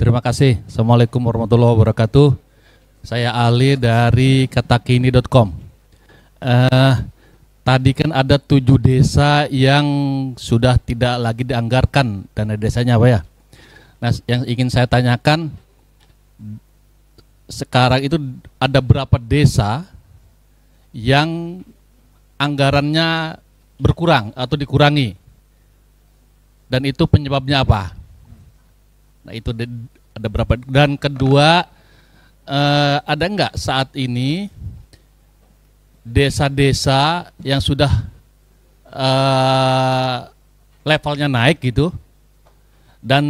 Terima kasih. Assalamualaikum warahmatullahi wabarakatuh. Saya Ali dari katakini.com. Tadi kan ada 7 desa yang sudah tidak lagi dianggarkan dana desanya, Pak ya. Nah, yang ingin saya tanyakan, sekarang itu ada berapa desa yang anggarannya berkurang atau dikurangi? Dan itu penyebabnya apa? Nah, itu ada berapa? Dan kedua, ada enggak saat ini desa-desa yang sudah levelnya naik gitu, dan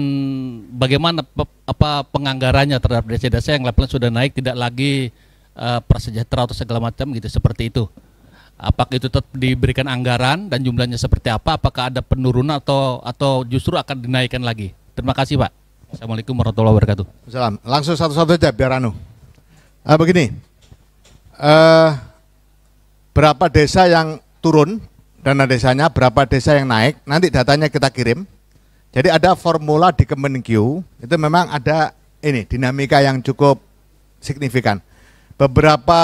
bagaimana penganggarannya terhadap desa-desa yang levelnya sudah naik, tidak lagi prasejahtera atau segala macam gitu, seperti itu. Apakah itu tetap diberikan anggaran dan jumlahnya seperti apa? Apakah ada penurunan atau justru akan dinaikkan lagi? Terima kasih, Pak. Assalamualaikum warahmatullahi wabarakatuh. Salam. Langsung satu-satu aja biar begini, berapa desa yang turun dana desanya, berapa desa yang naik, nanti datanya kita kirim. Jadi ada formula di Kemenkeu, itu memang ada ini dinamika yang cukup signifikan. Beberapa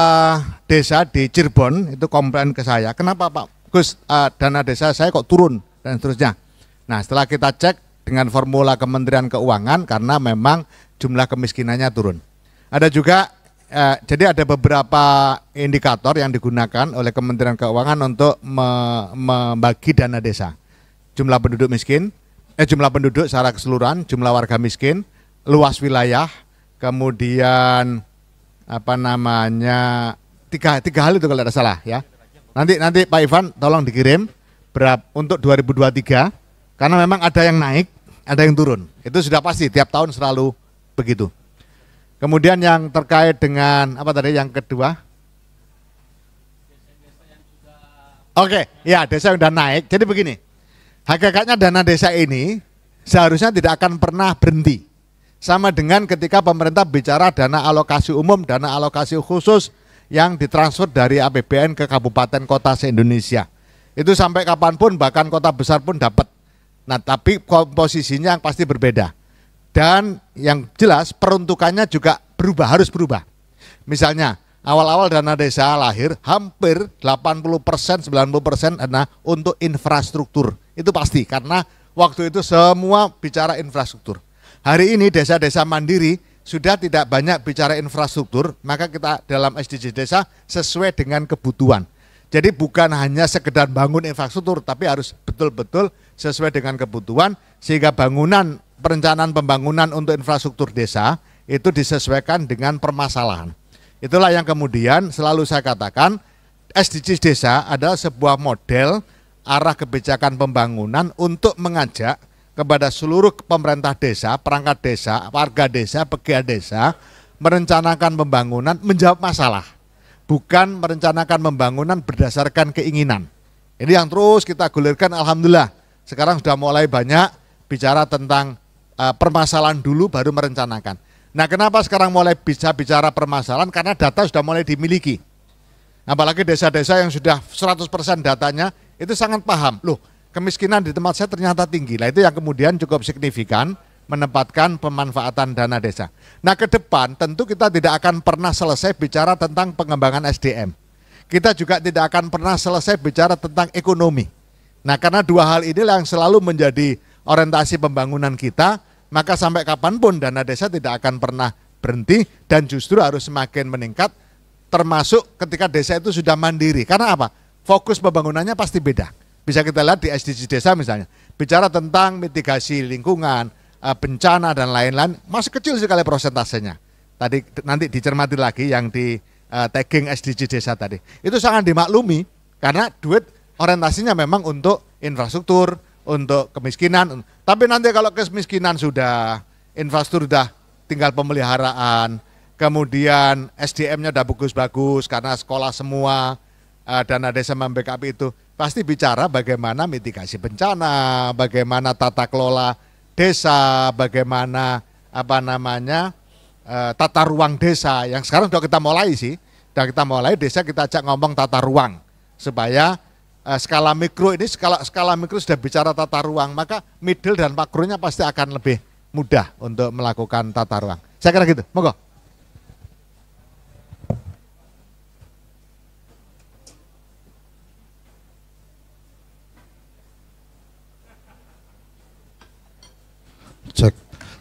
desa di Cirebon itu komplain ke saya, kenapa Pak Gus dana desa saya kok turun dan seterusnya. Nah, setelah kita cek dengan formula Kementerian Keuangan, karena memang jumlah kemiskinannya turun. Ada juga, jadi ada beberapa indikator yang digunakan oleh Kementerian Keuangan untuk membagi dana desa. Jumlah penduduk miskin, jumlah penduduk secara keseluruhan, jumlah warga miskin, luas wilayah, kemudian tiga hal itu kalau tidak salah ya. Nanti Pak Ivan tolong dikirim untuk 2023, karena memang ada yang naik, ada yang turun. Itu sudah pasti, tiap tahun selalu begitu. Kemudian yang terkait dengan apa tadi yang kedua? Oke, ya desa yang sudah naik. Jadi begini, hakikatnya dana desa ini seharusnya tidak akan pernah berhenti. Sama dengan ketika pemerintah bicara dana alokasi umum, dana alokasi khusus yang ditransfer dari APBN ke kabupaten kota se-Indonesia. Itu sampai kapanpun, bahkan kota besar pun dapat. Nah, tapi komposisinya yang pasti berbeda. Dan yang jelas peruntukannya juga harus berubah. Misalnya, awal-awal dana desa lahir hampir 80%, 90% dana untuk infrastruktur. Itu pasti, karena waktu itu semua bicara infrastruktur. Hari ini desa-desa mandiri sudah tidak banyak bicara infrastruktur, maka kita dalam SDGs desa sesuai dengan kebutuhan. Jadi bukan hanya sekedar bangun infrastruktur, tapi harus betul-betul sesuai dengan kebutuhan, sehingga perencanaan pembangunan untuk infrastruktur desa itu disesuaikan dengan permasalahan. Itulah yang kemudian selalu saya katakan, SDGs desa adalah sebuah model arah kebijakan pembangunan untuk mengajak kepada seluruh pemerintah desa, perangkat desa, warga desa, pegiat desa, merencanakan pembangunan menjawab masalah. Bukan merencanakan pembangunan berdasarkan keinginan. Ini yang terus kita gulirkan, alhamdulillah. Sekarang sudah mulai banyak bicara tentang permasalahan dulu baru merencanakan. Nah, kenapa sekarang mulai bisa bicara permasalahan? Karena data sudah mulai dimiliki. Apalagi desa-desa yang sudah 100% datanya itu sangat paham. Loh, kemiskinan di tempat saya ternyata tinggi. Nah, itu yang kemudian cukup signifikan menempatkan pemanfaatan dana desa. Nah, ke depan tentu kita tidak akan pernah selesai bicara tentang pengembangan SDM. Kita juga tidak akan pernah selesai bicara tentang ekonomi. Nah, karena dua hal inilah yang selalu menjadi orientasi pembangunan kita, maka sampai kapanpun dana desa tidak akan pernah berhenti dan justru harus semakin meningkat, termasuk ketika desa itu sudah mandiri. Karena apa? Fokus pembangunannya pasti beda. Bisa kita lihat di SDGs desa misalnya, bicara tentang mitigasi lingkungan, bencana dan lain-lain, masih kecil sekali prosentasenya. Tadi nanti dicermati lagi yang di tagging SDGs desa tadi. Itu sangat dimaklumi karena duit orientasinya memang untuk infrastruktur, untuk kemiskinan. Tapi nanti kalau kemiskinan sudah, infrastruktur sudah tinggal pemeliharaan, kemudian SDM-nya udah bagus-bagus karena sekolah semua, dana desa membackup itu, pasti bicara bagaimana mitigasi bencana, bagaimana tata kelola desa, bagaimana tata ruang desa, yang sekarang sudah kita mulai sih, desa kita ajak ngomong tata ruang, supaya skala mikro ini, skala mikro sudah bicara tata ruang, maka middle dan makronya pasti akan lebih mudah untuk melakukan tata ruang. Saya kira gitu, monggo. Cek.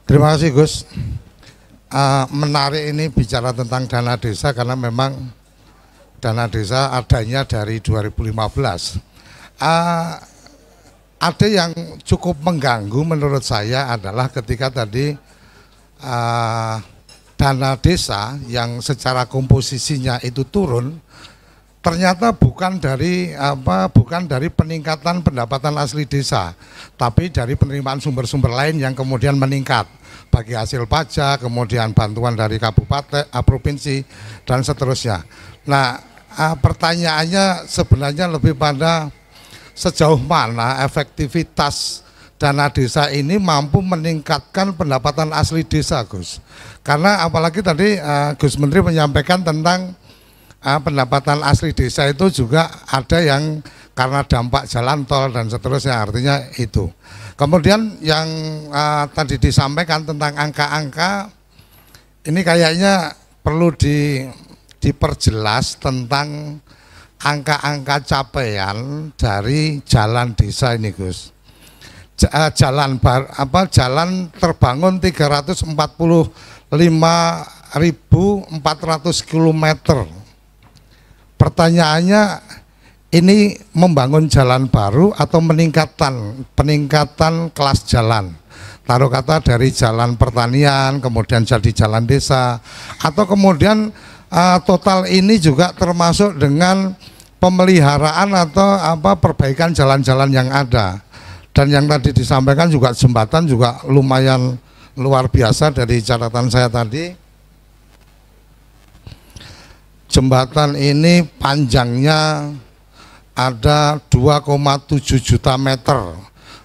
Terima kasih Gus. Menarik ini bicara tentang dana desa karena memang dana desa adanya dari 2015. Ada yang cukup mengganggu menurut saya adalah ketika tadi dana desa yang secara komposisinya itu turun, ternyata bukan dari peningkatan pendapatan asli desa, tapi dari penerimaan sumber-sumber lain yang kemudian meningkat bagi hasil pajak, kemudian bantuan dari kabupaten, provinsi dan seterusnya. Nah, pertanyaannya sebenarnya lebih pada sejauh mana efektivitas dana desa ini mampu meningkatkan pendapatan asli desa, Gus. Karena apalagi tadi Gus Menteri menyampaikan tentang pendapatan asli desa itu juga ada yang karena dampak jalan tol dan seterusnya, artinya itu. Kemudian yang tadi disampaikan tentang angka-angka, ini kayaknya perlu diperjelas tentang angka-angka capaian dari jalan desa ini, Gus. Jalan terbangun 345.400 km. Pertanyaannya, ini membangun jalan baru atau peningkatan kelas jalan? Taruh kata dari jalan pertanian kemudian jadi jalan desa, atau kemudian total ini juga termasuk dengan pemeliharaan atau perbaikan jalan-jalan yang ada. Dan yang tadi disampaikan juga jembatan juga lumayan luar biasa dari catatan saya tadi. Jembatan ini panjangnya ada 2,7 juta meter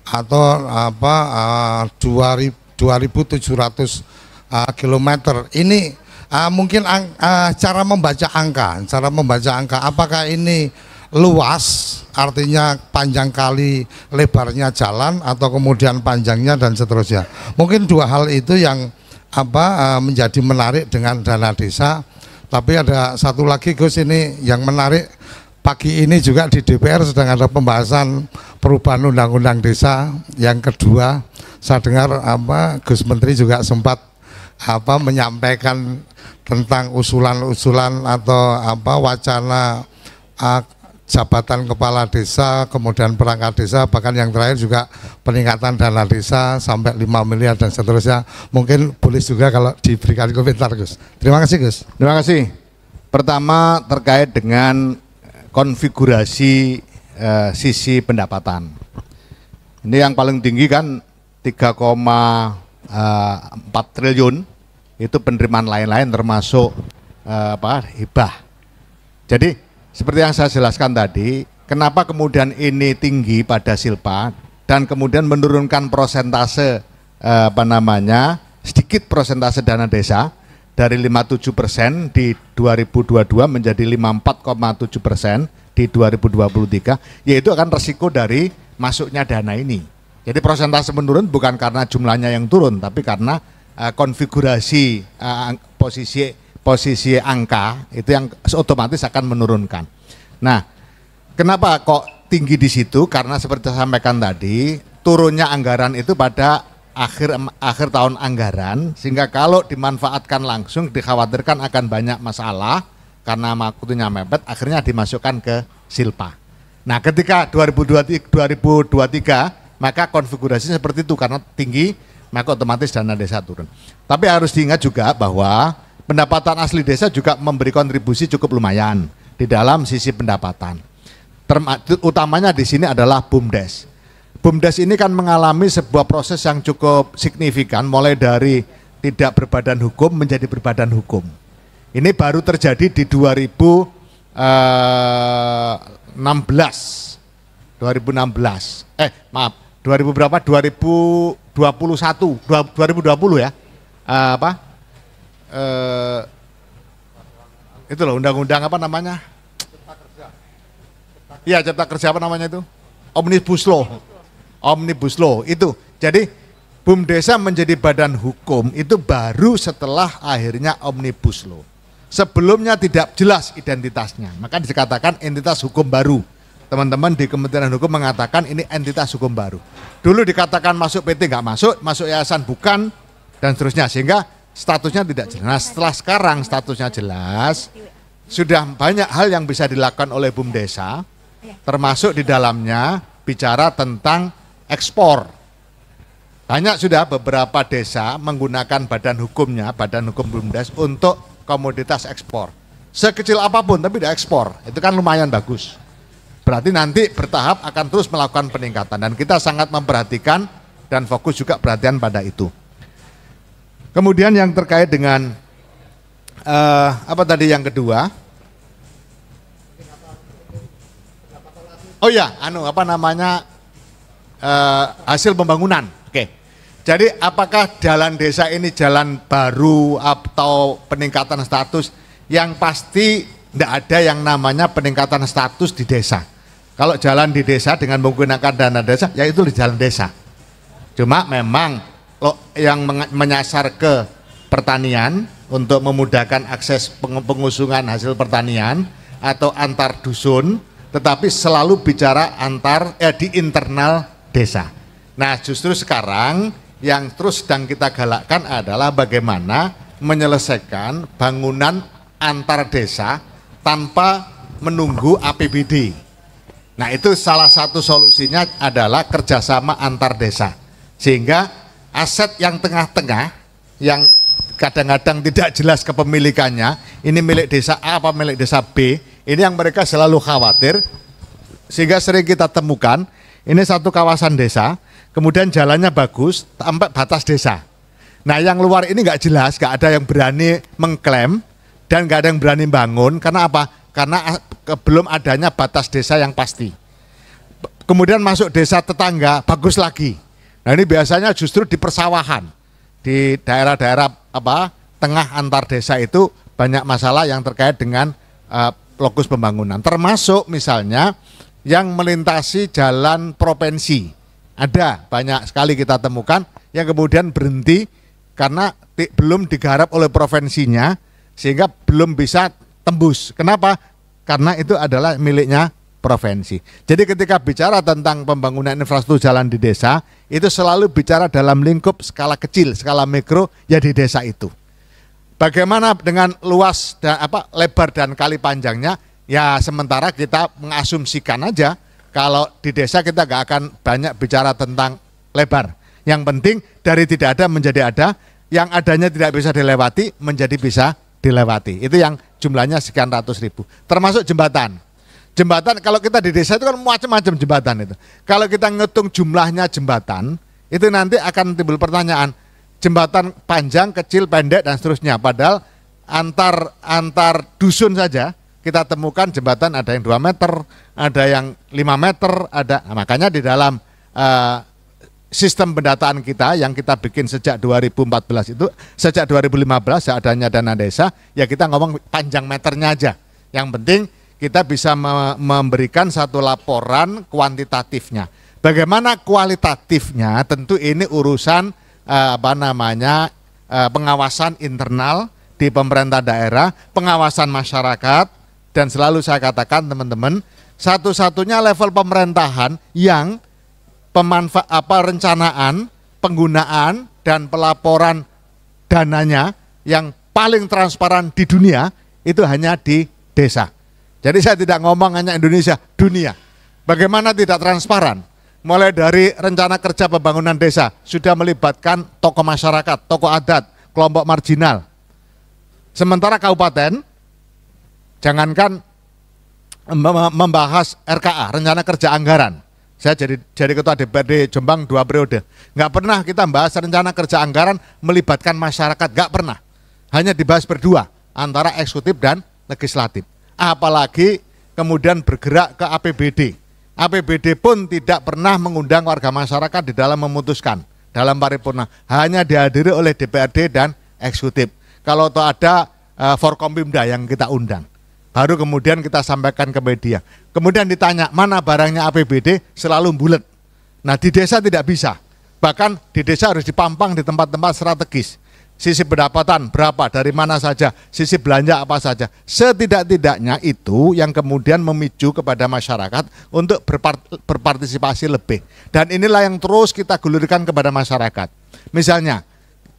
atau 2.700 kilometer. Ini mungkin cara membaca angka, apakah ini luas, artinya panjang kali lebarnya jalan, atau kemudian panjangnya dan seterusnya. Mungkin dua hal itu yang menjadi menarik dengan dana desa. Tapi ada satu lagi, Gus, ini yang menarik. Pagi ini juga di DPR sedang ada pembahasan perubahan undang-undang desa yang kedua. Saya dengar Gus Menteri juga sempat menyampaikan tentang usulan-usulan atau wacana jabatan kepala desa, kemudian perangkat desa, bahkan yang terakhir juga peningkatan dana desa sampai 5 miliar dan seterusnya. Mungkin boleh juga kalau diberikan komentar, Gus. Terima kasih, Gus. Terima kasih. Pertama terkait dengan konfigurasi sisi pendapatan. Ini yang paling tinggi kan 3,4 triliun, itu penerimaan lain-lain termasuk hibah. Jadi seperti yang saya jelaskan tadi, kenapa kemudian ini tinggi pada Silpa dan kemudian menurunkan persentase sedikit persentase dana desa dari 57% di 2022 menjadi 54,7% di 2023, yaitu akan resiko dari masuknya dana ini. Jadi persentase menurun bukan karena jumlahnya yang turun, tapi karena konfigurasi posisi angka itu yang otomatis akan menurunkan. Nah, kenapa kok tinggi di situ? Karena seperti saya sampaikan tadi, turunnya anggaran itu pada akhir tahun anggaran, sehingga kalau dimanfaatkan langsung dikhawatirkan akan banyak masalah karena waktunya mepet, akhirnya dimasukkan ke Silpa. Nah, ketika 2023 maka konfigurasi seperti itu, karena tinggi maka otomatis dana desa turun. Tapi harus diingat juga bahwa pendapatan asli desa juga memberi kontribusi cukup lumayan di dalam sisi pendapatan. Utamanya di sini adalah BUMDes. BUMDes ini kan mengalami sebuah proses yang cukup signifikan, mulai dari tidak berbadan hukum menjadi berbadan hukum. Ini baru terjadi di 2016. Maaf, 2000 berapa? 2021, 2020 ya. Itu loh undang-undang apa namanya? Iya, Cipta Kerja apa namanya itu? Omnibus Law itu. Jadi BUMDesa menjadi badan hukum itu baru setelah akhirnya Omnibus Law. Sebelumnya tidak jelas identitasnya, maka dikatakan entitas hukum baru. Teman-teman di Kementerian Hukum mengatakan ini entitas hukum baru. Dulu dikatakan masuk PT nggak masuk, masuk yayasan bukan, dan seterusnya, sehingga statusnya tidak jelas. Nah, setelah sekarang statusnya jelas, sudah banyak hal yang bisa dilakukan oleh BUMDesa, termasuk di dalamnya bicara tentang ekspor. Banyak sudah beberapa desa menggunakan badan hukumnya, badan hukum BUMDes untuk komoditas ekspor. Sekecil apapun tapi diekspor, itu kan lumayan bagus. Berarti nanti bertahap akan terus melakukan peningkatan dan kita sangat memperhatikan dan fokus juga perhatian pada itu. Kemudian yang terkait dengan apa tadi yang kedua? Oh ya, hasil pembangunan. Oke. Jadi apakah jalan desa ini jalan baru atau peningkatan status? Yang pasti tidak ada yang namanya peningkatan status di desa. Kalau jalan di desa dengan menggunakan dana desa, ya itu di jalan desa. Cuma memang yang menyasar ke pertanian untuk memudahkan akses pengusungan hasil pertanian atau antar dusun, tetapi selalu bicara di internal desa. Nah, justru sekarang yang terus sedang kita galakkan adalah bagaimana menyelesaikan bangunan antar desa tanpa menunggu APBD. Nah, itu salah satu solusinya adalah kerjasama antar desa, sehingga aset yang tengah-tengah yang kadang-kadang tidak jelas kepemilikannya, ini milik desa A apa milik desa B, ini yang mereka selalu khawatir, sehingga sering kita temukan ini satu kawasan desa, kemudian jalannya bagus sampai batas desa. Nah, yang luar ini nggak jelas, nggak ada yang berani mengklaim dan nggak ada yang berani bangun. Karena apa? Karena belum adanya batas desa yang pasti. Kemudian masuk desa tetangga, bagus lagi. Nah, ini biasanya justru di persawahan, di daerah-daerah tengah antar desa itu banyak masalah yang terkait dengan lokus pembangunan. Termasuk misalnya yang melintasi jalan provinsi. Ada banyak sekali kita temukan yang kemudian berhenti karena belum digarap oleh provinsinya, sehingga belum bisa tembus. Kenapa? Karena itu adalah miliknya provinsi. Jadi ketika bicara tentang pembangunan infrastruktur jalan di desa, itu selalu bicara dalam lingkup skala kecil, skala mikro, ya di desa itu. Bagaimana dengan luas dan lebar dan kali panjangnya? Ya sementara kita mengasumsikan aja kalau di desa kita gak akan banyak bicara tentang lebar. Yang penting dari tidak ada menjadi ada, yang adanya tidak bisa dilewati menjadi bisa dilewati. Itu yang jumlahnya sekian ratus ribu. Termasuk jembatan. Jembatan kalau kita di desa itu kan macam-macam jembatan itu. Kalau kita ngitung jumlahnya jembatan, itu nanti akan timbul pertanyaan. Jembatan panjang, kecil, pendek dan seterusnya. Padahal antar dusun saja kita temukan jembatan ada yang 2 meter, ada yang 5 meter, ada. Nah, makanya di dalam sistem pendataan kita yang kita bikin sejak 2014 itu, sejak 2015 adanya dana desa, ya kita ngomong panjang meternya aja. Yang penting kita bisa memberikan satu laporan kuantitatifnya. Bagaimana kualitatifnya? Tentu ini urusan pengawasan internal di pemerintah daerah, pengawasan masyarakat, dan selalu saya katakan teman-teman, satu-satunya level pemerintahan yang perencanaan, penggunaan, dan pelaporan dananya yang paling transparan di dunia itu hanya di desa. Jadi saya tidak ngomong hanya Indonesia, dunia. Bagaimana tidak transparan? Mulai dari rencana kerja pembangunan desa sudah melibatkan tokoh masyarakat, tokoh adat, kelompok marginal. Sementara kabupaten, jangankan membahas RKA, rencana kerja anggaran. Saya jadi ketua DPRD Jombang 2 periode. Nggak pernah kita membahas rencana kerja anggaran melibatkan masyarakat, nggak pernah. Hanya dibahas berdua, antara eksekutif dan legislatif. Apalagi kemudian bergerak ke APBD. APBD pun tidak pernah mengundang warga masyarakat di dalam memutuskan, dalam paripurna. Hanya dihadiri oleh DPRD dan eksekutif. Kalau ada Forkompimda yang kita undang. Baru kemudian kita sampaikan ke media. Kemudian ditanya, mana barangnya APBD, selalu bulet. Nah di desa tidak bisa. Bahkan di desa harus dipampang di tempat-tempat strategis. Sisi pendapatan berapa, dari mana saja, sisi belanja apa saja. Setidak-tidaknya itu yang kemudian memicu kepada masyarakat untuk berpartisipasi lebih. Dan inilah yang terus kita gulirkan kepada masyarakat. Misalnya,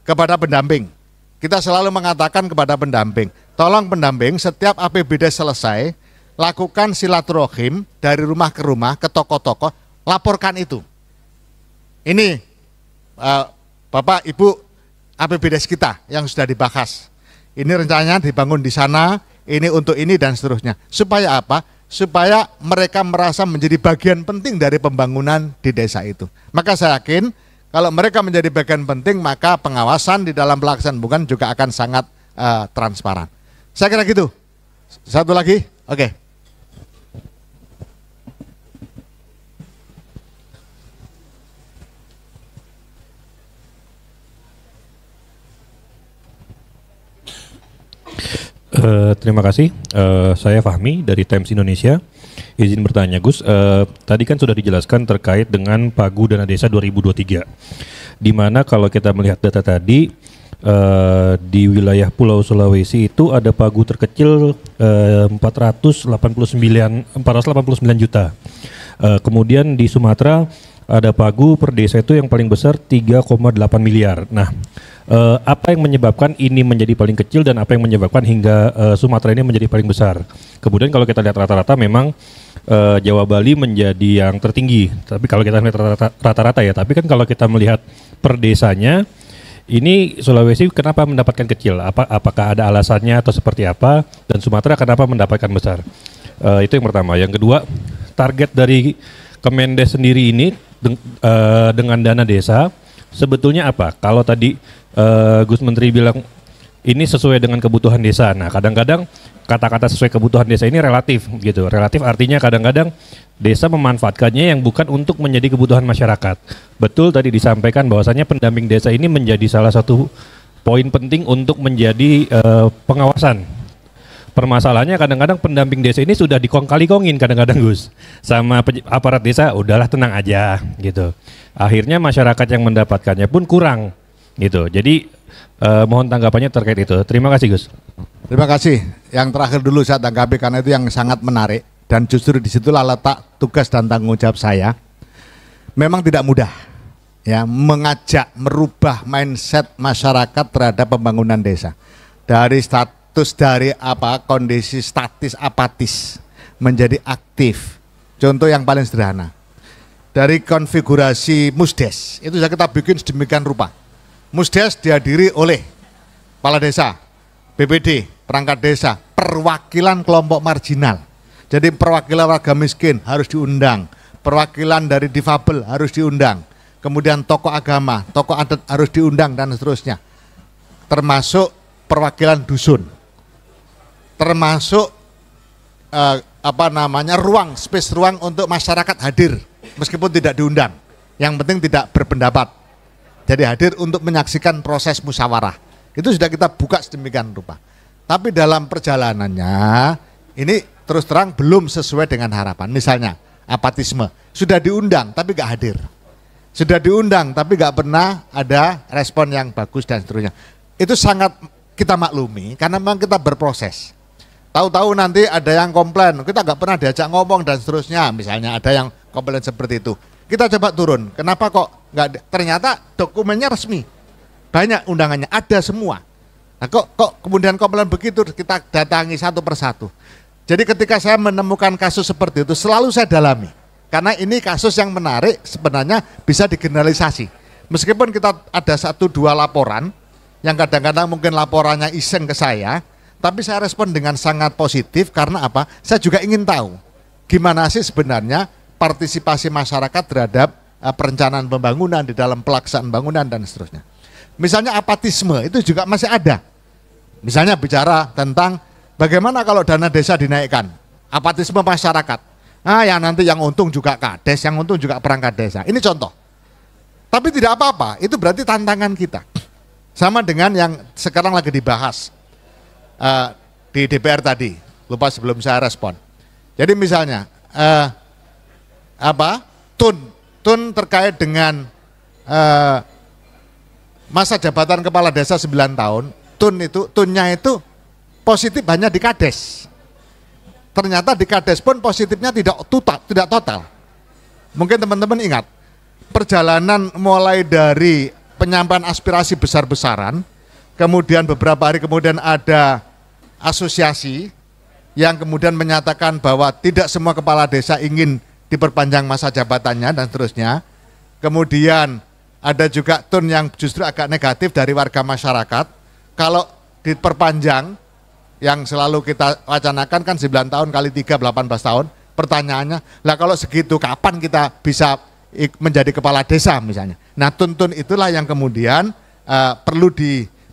kepada pendamping. Kita selalu mengatakan kepada pendamping, tolong pendamping setiap APBD selesai, lakukan silaturahim dari rumah ke rumah, ke toko-toko, laporkan itu. Ini Bapak, Ibu, APBD kita yang sudah dibahas. Ini rencananya dibangun di sana, ini untuk ini dan seterusnya. Supaya apa? Supaya mereka merasa menjadi bagian penting dari pembangunan di desa itu. Maka saya yakin kalau mereka menjadi bagian penting, maka pengawasan di dalam pelaksanaan pembangunan juga akan sangat transparan. Saya kira gitu. Satu lagi, oke. Terima kasih. Saya Fahmi dari Times Indonesia. Izin bertanya, Gus. Tadi kan sudah dijelaskan terkait dengan Pagu Dana Desa 2023. Di mana kalau kita melihat data tadi di wilayah Pulau Sulawesi itu ada pagu terkecil 489 juta. Kemudian di Sumatera ada pagu per desa itu yang paling besar 3,8 miliar. Nah, apa yang menyebabkan ini menjadi paling kecil dan apa yang menyebabkan hingga Sumatera ini menjadi paling besar? Kemudian kalau kita lihat rata-rata memang Jawa Bali menjadi yang tertinggi. Tapi kalau kita lihat rata-rata ya, tapi kan kalau kita melihat per desanya, ini Sulawesi kenapa mendapatkan kecil? Apakah ada alasannya atau seperti apa? Dan Sumatera kenapa mendapatkan besar? Itu yang pertama. Yang kedua, target dari Kemendes sendiri ini dengan dana desa sebetulnya apa? Kalau tadi Gus Menteri bilang ini sesuai dengan kebutuhan desa. Nah, kadang-kadang kata-kata sesuai kebutuhan desa ini relatif gitu. Relatif artinya kadang-kadang desa memanfaatkannya yang bukan untuk menjadi kebutuhan masyarakat. Betul tadi disampaikan bahwasanya pendamping desa ini menjadi salah satu poin penting untuk menjadi pengawasan. Permasalahannya kadang-kadang pendamping desa ini sudah dikong-kali-kongin kadang-kadang Gus sama aparat desa, udahlah tenang aja gitu. Akhirnya masyarakat yang mendapatkannya pun kurang gitu. Jadi mohon tanggapannya terkait itu. Terima kasih Gus. Terima kasih. Yang terakhir dulu saya tanggapi karena itu yang sangat menarik dan justru disitulah letak tugas dan tanggung jawab saya. Memang tidak mudah ya mengajak merubah mindset masyarakat terhadap pembangunan desa dari kondisi statis apatis menjadi aktif. Contoh yang paling sederhana, dari konfigurasi Musdes itu sudah kita bikin sedemikian rupa. Musdes dihadiri oleh kepala desa, BPD, perangkat desa, perwakilan kelompok marginal. Jadi perwakilan warga miskin harus diundang, perwakilan dari difabel harus diundang, kemudian tokoh agama, tokoh adat harus diundang dan seterusnya. Termasuk perwakilan dusun, termasuk ruang untuk masyarakat hadir meskipun tidak diundang. Yang penting tidak berpendapat. Jadi hadir untuk menyaksikan proses musyawarah. Itu sudah kita buka sedemikian rupa. Tapi dalam perjalanannya ini terus terang belum sesuai dengan harapan. Misalnya apatisme, sudah diundang tapi gak hadir. Sudah diundang tapi gak pernah ada respon yang bagus dan seterusnya. Itu sangat kita maklumi karena memang kita berproses. Tahu-tahu nanti ada yang komplain, kita gak pernah diajak ngomong dan seterusnya. Misalnya ada yang komplain seperti itu. Kita coba turun, kenapa kok nggak? Ternyata dokumennya resmi, banyak undangannya, ada semua. Nah, kok kemudian komplain begitu, kita datangi satu persatu. Jadi ketika saya menemukan kasus seperti itu, selalu saya dalami. Karena ini kasus yang menarik, sebenarnya bisa digeneralisasi. Meskipun kita ada 1-2 laporan, yang kadang-kadang mungkin laporannya iseng ke saya, tapi saya respon dengan sangat positif, karena apa? Saya juga ingin tahu, gimana sih sebenarnya partisipasi masyarakat terhadap perencanaan pembangunan di dalam pelaksanaan bangunan dan seterusnya. Misalnya apatisme itu juga masih ada. Misalnya bicara tentang bagaimana kalau dana desa dinaikkan, apatisme masyarakat. Yang nanti yang untung juga kades, yang untung juga perangkat desa. Ini contoh. Tapi tidak apa-apa, itu berarti tantangan kita. Sama dengan yang sekarang lagi dibahas di DPR tadi, lupa sebelum saya respon. Jadi misalnya tun terkait dengan masa jabatan kepala desa 9 tahun, tunnya itu positif hanya di Kades. Ternyata di Kades pun positifnya tidak total. Mungkin teman-teman ingat, perjalanan mulai dari penyampaian aspirasi besar-besaran, kemudian beberapa hari kemudian ada asosiasi yang kemudian menyatakan bahwa tidak semua kepala desa ingin diperpanjang masa jabatannya dan seterusnya. Kemudian ada juga tone yang justru agak negatif dari warga masyarakat. Kalau diperpanjang, yang selalu kita wacanakan kan 9 tahun kali 3, 18 tahun. Pertanyaannya, lah kalau segitu kapan kita bisa menjadi kepala desa misalnya. Nah, tuntun itulah yang kemudian perlu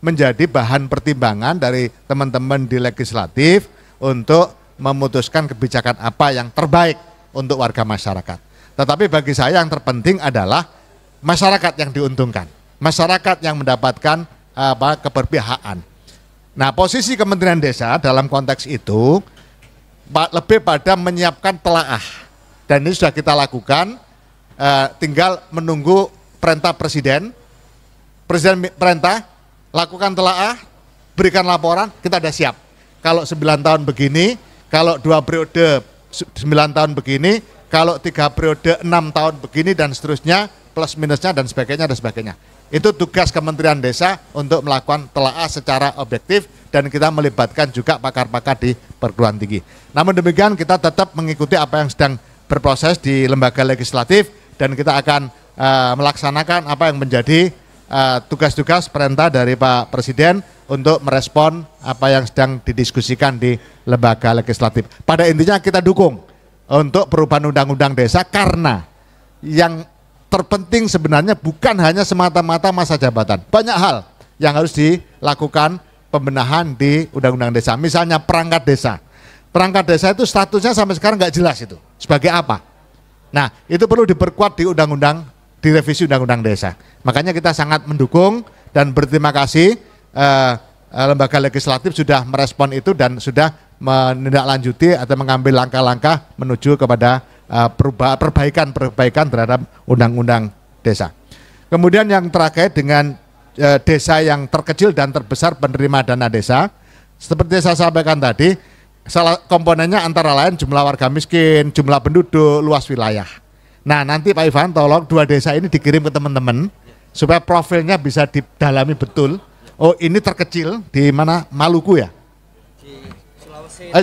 menjadi bahan pertimbangan dari teman-teman di legislatif untuk memutuskan kebijakan apa yang terbaik untuk warga masyarakat. Tetapi bagi saya yang terpenting adalah masyarakat yang diuntungkan, masyarakat yang mendapatkan keberpihakan. Nah, posisi Kementerian Desa dalam konteks itu lebih pada menyiapkan telaah, dan ini sudah kita lakukan. Tinggal menunggu perintah Presiden perintah, lakukan telaah, berikan laporan, kita sudah siap. Kalau 9 tahun begini, kalau 2 periode 9 tahun begini, kalau 3 periode 6 tahun begini dan seterusnya, plus minusnya dan sebagainya. Itu tugas Kementerian Desa untuk melakukan telaah secara objektif dan kita melibatkan juga pakar-pakar di perguruan tinggi. Namun demikian kita tetap mengikuti apa yang sedang berproses di lembaga legislatif dan kita akan melaksanakan apa yang menjadi tugas-tugas perintah dari Pak Presiden untuk merespon apa yang sedang didiskusikan di lembaga legislatif. Pada intinya kita dukung untuk perubahan undang-undang desa karena yang terpenting sebenarnya bukan hanya semata-mata masa jabatan. Banyak hal yang harus dilakukan pembenahan di undang-undang desa. Misalnya perangkat desa. Perangkat desa itu statusnya sampai sekarang nggak jelas itu. Sebagai apa? Nah, itu perlu diperkuat di undang-undang, di revisi undang-undang desa. Makanya kita sangat mendukung dan berterima kasih lembaga legislatif sudah merespon itu dan sudah menindaklanjuti atau mengambil langkah-langkah menuju kepada perbaikan terhadap undang-undang desa. Kemudian yang terkait dengan desa yang terkecil dan terbesar penerima dana desa, seperti saya sampaikan tadi, salah komponennya antara lain jumlah warga miskin, jumlah penduduk, luas wilayah. Nah, nanti Pak Ivan tolong 2 desa ini dikirim ke teman-teman supaya profilnya bisa didalami betul. Oh, ini terkecil di mana? Maluku ya? Di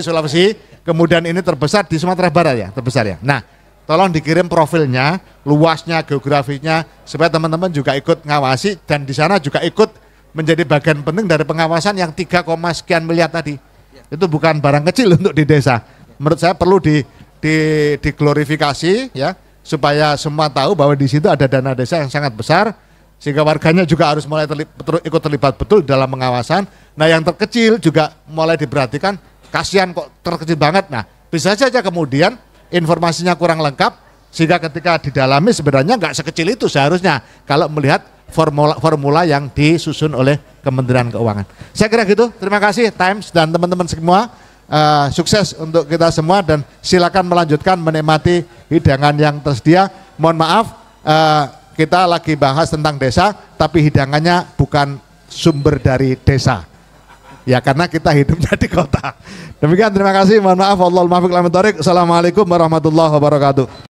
Sulawesi. Kemudian ini terbesar di Sumatera Barat ya, terbesar ya. Nah, tolong dikirim profilnya, luasnya, geografinya, supaya teman-teman juga ikut ngawasi dan di sana juga ikut menjadi bagian penting dari pengawasan yang 3, sekian miliar tadi. Itu bukan barang kecil untuk di desa. Menurut saya perlu diglorifikasi ya, supaya semua tahu bahwa di situ ada dana desa yang sangat besar, sehingga warganya juga harus mulai ikut terlibat betul dalam pengawasan. Nah, yang terkecil juga mulai diperhatikan. Kasihan kok terkecil banget. Nah, bisa saja kemudian informasinya kurang lengkap sehingga ketika didalami sebenarnya nggak sekecil itu seharusnya kalau melihat formula yang disusun oleh Kementerian Keuangan. Saya kira gitu. Terima kasih Times dan teman-teman semua. Sukses untuk kita semua dan silakan melanjutkan menikmati hidangan yang tersedia. Mohon maaf kita lagi bahas tentang desa tapi hidangannya bukan sumber dari desa. Ya karena kita hidupnya di kota. Demikian terima kasih. Mohon maaf. Wallahul muwaffiq. Assalamualaikum warahmatullahi wabarakatuh.